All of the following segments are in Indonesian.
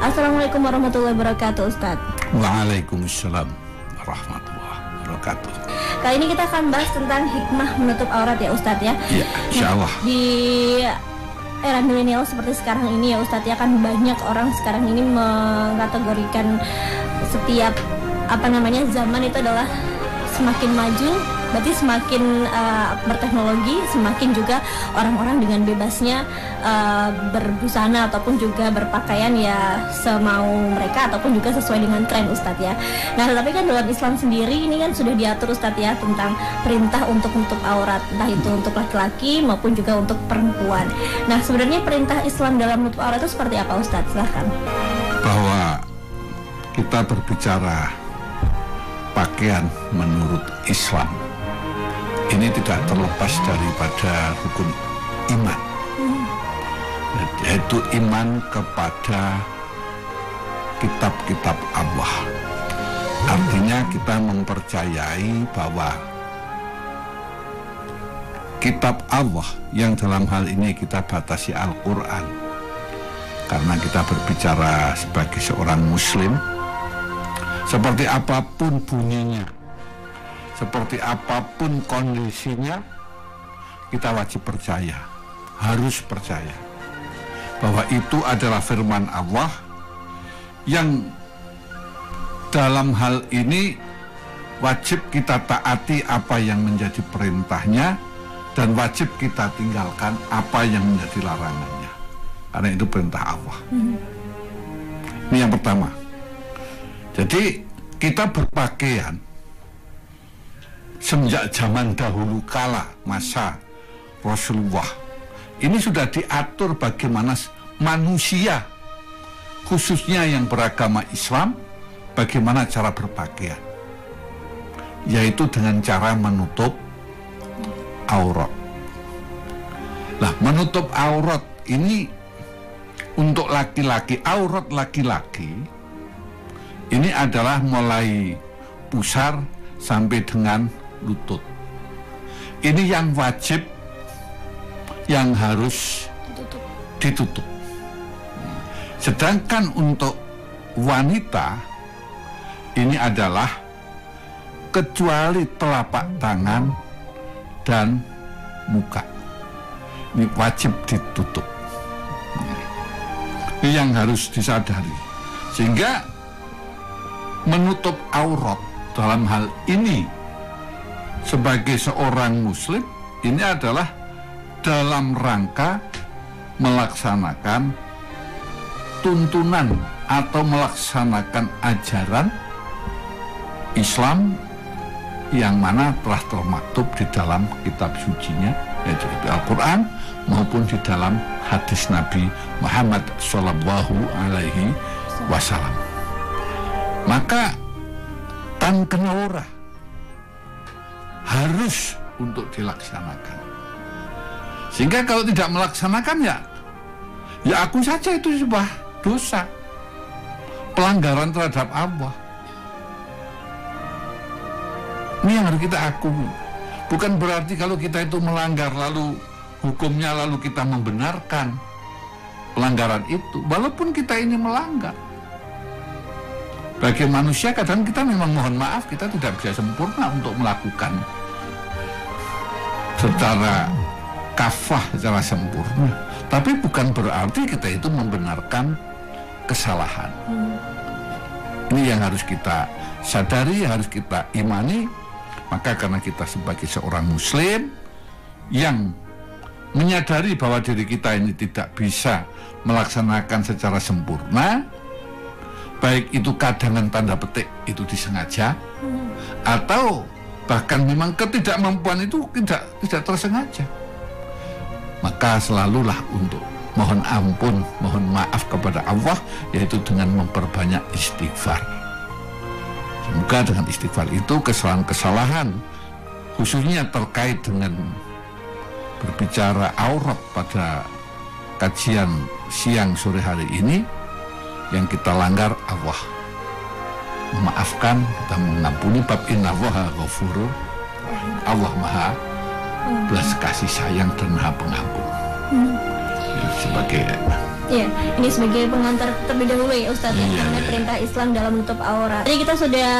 Assalamualaikum warahmatullahi wabarakatuh, Ustadz. Waalaikumsalam warahmatullahi wabarakatuh. Kali ini kita akan bahas tentang hikmah menutup aurat ya Ustadz ya. Iya, insyaallah. Di era milenial seperti sekarang ini ya Ustadz ya, kan banyak orang sekarang ini mengkategorikan setiap zaman itu adalah semakin maju, berarti semakin berteknologi, semakin juga orang-orang dengan bebasnya berbusana ataupun juga berpakaian ya semau mereka ataupun juga sesuai dengan tren Ustadz ya. Nah tapi kan dalam Islam sendiri ini kan sudah diatur Ustadz ya tentang perintah untuk menutup aurat, entah itu untuk laki-laki maupun juga untuk perempuan. Nah sebenarnya perintah Islam dalam menutup aurat itu seperti apa Ustadz? Silahkan. Bahwa kita berbicara pakaian menurut Islam ini tidak terlepas daripada rukun iman, yaitu iman kepada kitab-kitab Allah. Artinya kita mempercayai bahwa kitab Allah yang dalam hal ini kita batasi Al-Quran, karena kita berbicara sebagai seorang muslim, seperti apapun bunyinya, seperti apapun kondisinya, kita wajib percaya, harus percaya bahwa itu adalah firman Allah yang dalam hal ini wajib kita taati apa yang menjadi perintahnya dan wajib kita tinggalkan apa yang menjadi larangannya, karena itu perintah Allah. Ini yang pertama. Jadi kita berpakaian sejak zaman dahulu kala masa Rasulullah ini sudah diatur bagaimana manusia khususnya yang beragama Islam bagaimana cara berpakaian, yaitu dengan cara menutup aurat. Nah, menutup aurat ini untuk laki-laki, aurat laki-laki ini adalah mulai pusar sampai dengan lutut. Ini yang wajib, yang harus ditutup. Sedangkan untuk wanita ini adalah kecuali telapak tangan dan muka. Ini wajib ditutup. Ini yang harus disadari. Sehingga menutup aurat dalam hal ini sebagai seorang muslim ini adalah dalam rangka melaksanakan tuntunan atau melaksanakan ajaran Islam yang mana telah termaktub di dalam kitab sucinya, yaitu Al-Quran maupun di dalam hadis Nabi Muhammad SAW. Maka tan kenora harus untuk dilaksanakan. Sehingga kalau tidak melaksanakan ya aku saja itu sebuah dosa, pelanggaran terhadap Allah. Ini yang harus kita akui. Bukan berarti kalau kita itu melanggar lalu hukumnya lalu kita membenarkan pelanggaran itu, walaupun kita ini melanggar. Bagi manusia kadang kita memang mohon maaf kita tidak bisa sempurna untuk melakukan secara kafah, secara sempurna. Tapi bukan berarti kita itu membenarkan kesalahan. Ini yang harus kita sadari, harus kita imani. Maka karena kita sebagai seorang muslim yang menyadari bahwa diri kita ini tidak bisa melaksanakan secara sempurna, baik itu kadangan tanda petik itu disengaja atau bahkan memang ketidakmampuan itu tidak tersengaja, maka selalulah untuk mohon ampun, mohon maaf kepada Allah, yaitu dengan memperbanyak istighfar. Semoga dengan istighfar itu kesalahan-kesalahan khususnya terkait dengan berbicara aurat pada kajian siang sore hari ini yang kita langgar, Allah memaafkan, kita mengampuni. Bab innallaha ghafurur, Allah maha belas kasih sayang dan maha pengampun. Sebagai Iya, ini sebagai pengantar terlebih dahulu ya Ustadz ya, mengenai perintah Islam dalam menutup aurat. Jadi kita sudah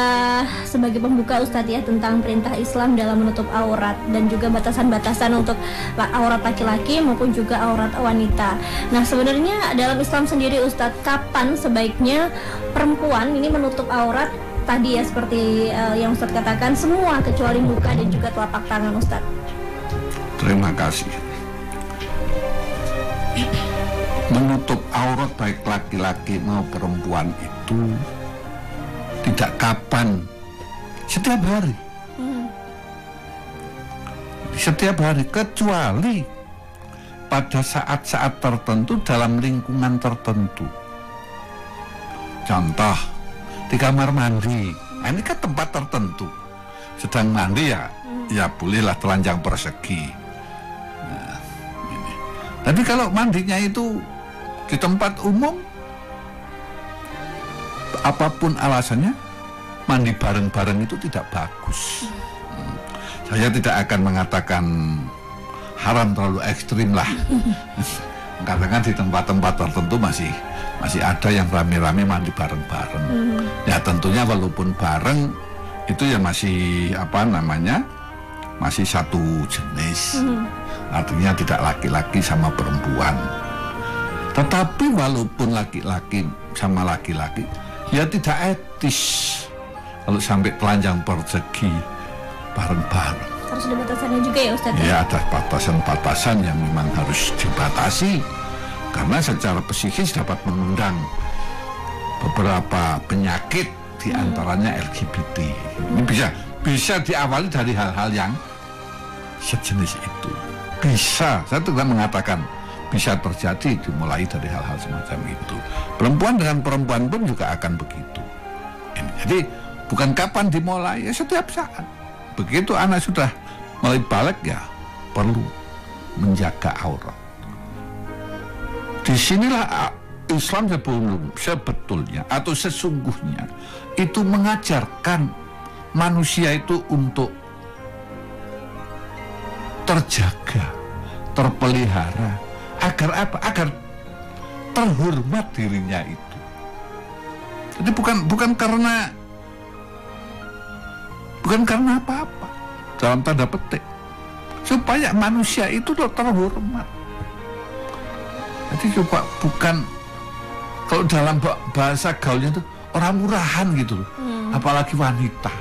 sebagai pembuka Ustadz ya tentang perintah Islam dalam menutup aurat dan juga batasan-batasan untuk aurat laki-laki maupun juga aurat wanita. Nah sebenarnya dalam Islam sendiri Ustadz, kapan sebaiknya perempuan ini menutup aurat? Tadi ya seperti yang Ustadz katakan, semua kecuali muka dan juga telapak tangan Ustadz. Terima kasih. Menutup aurat baik laki-laki maupun perempuan itu tidak kapan, setiap hari. Setiap hari, kecuali pada saat-saat tertentu dalam lingkungan tertentu. Contoh, di kamar mandi, ini kan tempat tertentu. Sedang mandi ya bolehlah telanjang persegi. Nah, ini. Tapi kalau mandinya itu di tempat umum, apapun alasannya, mandi bareng-bareng itu tidak bagus. Saya tidak akan mengatakan haram terlalu ekstrim lah. Katakan di tempat-tempat tertentu masih ada yang rame-rame mandi bareng-bareng. Ya tentunya walaupun bareng itu ya masih masih satu jenis. Artinya tidak laki-laki sama perempuan. Tetapi walaupun laki-laki sama laki-laki, ya tidak etis kalau sampai telanjang persegi bareng-bareng. Harus ada batasannya juga ya Ustadz? Ya ada batasan-batasan yang memang harus dibatasi, karena secara psikis dapat mengundang beberapa penyakit, diantaranya LGBT. Ini bisa diawali dari hal-hal yang sejenis itu. Bisa, saya tidak mengatakan bisa terjadi, dimulai dari hal-hal semacam itu. Perempuan dengan perempuan pun juga akan begitu. Jadi bukan kapan dimulai, ya setiap saat. Begitu anak sudah mulai balik, ya perlu menjaga aurat. Disinilah Islam sebetulnya atau sesungguhnya itu mengajarkan manusia itu untuk terjaga, terpelihara. Agar apa? Agar terhormat dirinya itu. Jadi bukan karena apa-apa, dalam tanda petik, supaya manusia itu terhormat. Jadi coba bukan, kalau dalam bahasa gaulnya itu orang murahan gitu loh, apalagi wanita.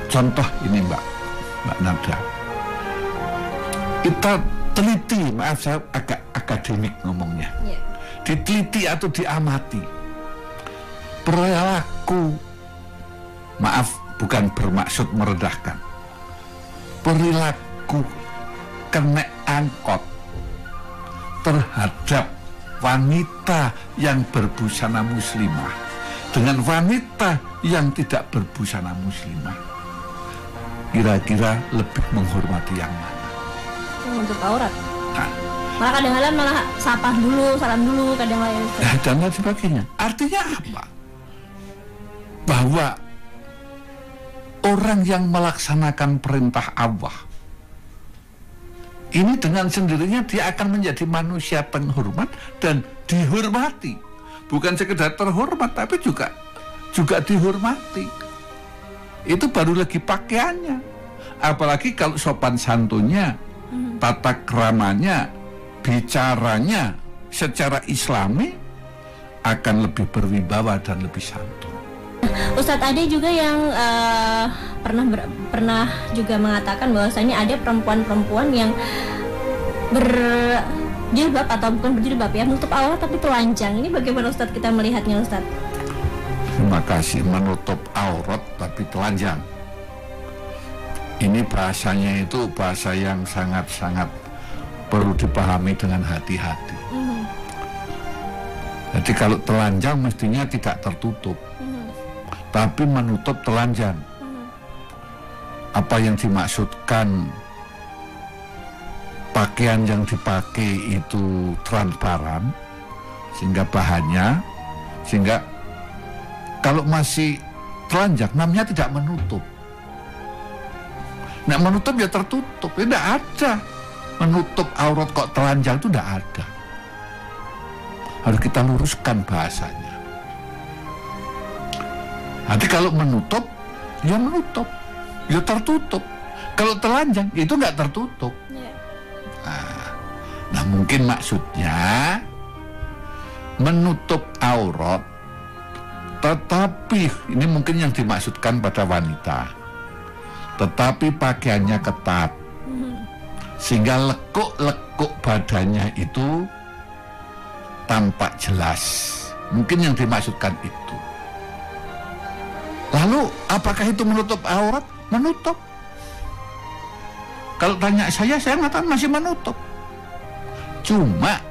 Contoh ini Mbak Nada, kita teliti, maaf saya agak akademik ngomongnya, diteliti atau diamati perilaku, maaf bukan bermaksud merendahkan, perilaku kena angkot terhadap wanita yang berbusana muslimah dengan wanita yang tidak berbusana muslimah, kira-kira lebih menghormati yang mana? Untuk aurat. Malah kadang-kadang malah sapa dulu, salam dulu, kadang lain. Dan lain sebagainya. Artinya apa? Bahwa orang yang melaksanakan perintah Allah ini dengan sendirinya dia akan menjadi manusia penghormat dan dihormati. Bukan sekedar terhormat, tapi juga dihormati. Itu baru lagi pakaiannya. Apalagi kalau sopan santunnya, tata keramanya, bicaranya secara Islami akan lebih berwibawa dan lebih santun. Ustadz, ada juga yang pernah juga mengatakan bahwasanya ada perempuan-perempuan yang berjilbab atau bukan berjilbab ya, menutup aurat tapi telanjang. Ini bagaimana Ustadz kita melihatnya Ustadz? Terima kasih. Menutup aurat tapi telanjang. Ini bahasanya itu bahasa yang sangat-sangat perlu dipahami dengan hati-hati. Jadi kalau telanjang mestinya tidak tertutup, tapi menutup telanjang. Apa yang dimaksudkan pakaian yang dipakai itu transparan, sehingga bahannya, sehingga kalau masih telanjang namanya tidak menutup. Nah menutup ya tertutup, ya tidak ada. Menutup aurat kok telanjang itu tidak ada. Harus kita luruskan bahasanya. Nanti kalau menutup, ya menutup, ya tertutup. Kalau telanjang, itu nggak tertutup. Nah, mungkin maksudnya menutup aurat, tetapi ini mungkin yang dimaksudkan pada wanita, tetapi pakaiannya ketat, sehingga lekuk-lekuk badannya itu tampak jelas. Mungkin yang dimaksudkan itu. Lalu apakah itu menutup aurat? Menutup. Kalau tanya saya mengatakan masih menutup. Cuma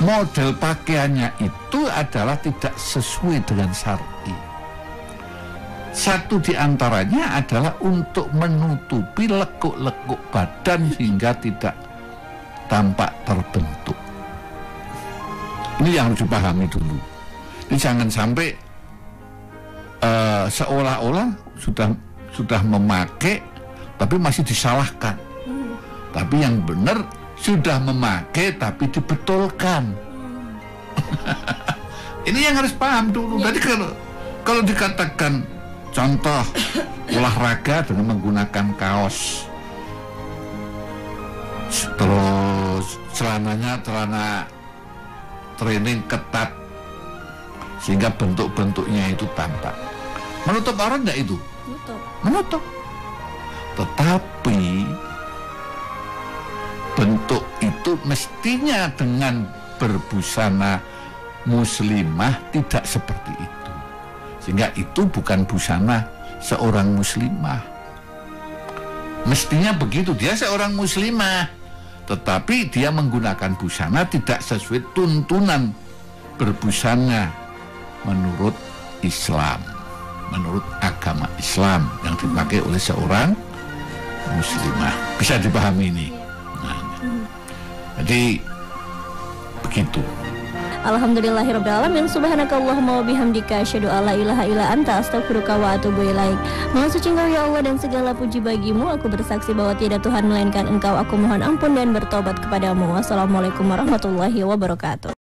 model pakaiannya itu adalah tidak sesuai dengan syar'i. Satu di antaranya adalah untuk menutupi lekuk-lekuk badan sehingga tidak tampak terbentuk. Ini yang harus dipahami dulu. Ini jangan sampai seolah-olah sudah memakai tapi masih disalahkan. Tapi yang benar sudah memakai tapi dibetulkan. Ini yang harus paham dulu. Jadi kalau dikatakan contoh olahraga dengan menggunakan kaos, terus celananya celana training ketat sehingga bentuk-bentuknya itu tampak. Menutup aurat enggak itu? Menutup. Tetapi bentuk itu mestinya dengan berbusana muslimah tidak seperti itu. Sehingga itu bukan busana seorang muslimah. Mestinya begitu, dia seorang muslimah, tetapi dia menggunakan busana tidak sesuai tuntunan berbusana menurut Islam, menurut agama Islam yang dipakai oleh seorang muslimah. Bisa dipahami ini? Jadi begitu. Alhamdulillahirrabbilalamin. Subhanakallahumma wa bihamdika asyhadu alla ilaha illa anta astaghfiruka wa atubu ilaik. Maha suci Engkau ya Allah dan segala puji bagimu. Aku bersaksi bahwa tiada Tuhan melainkan Engkau. Aku mohon ampun dan bertobat kepadamu. Wassalamualaikum warahmatullahi wabarakatuh.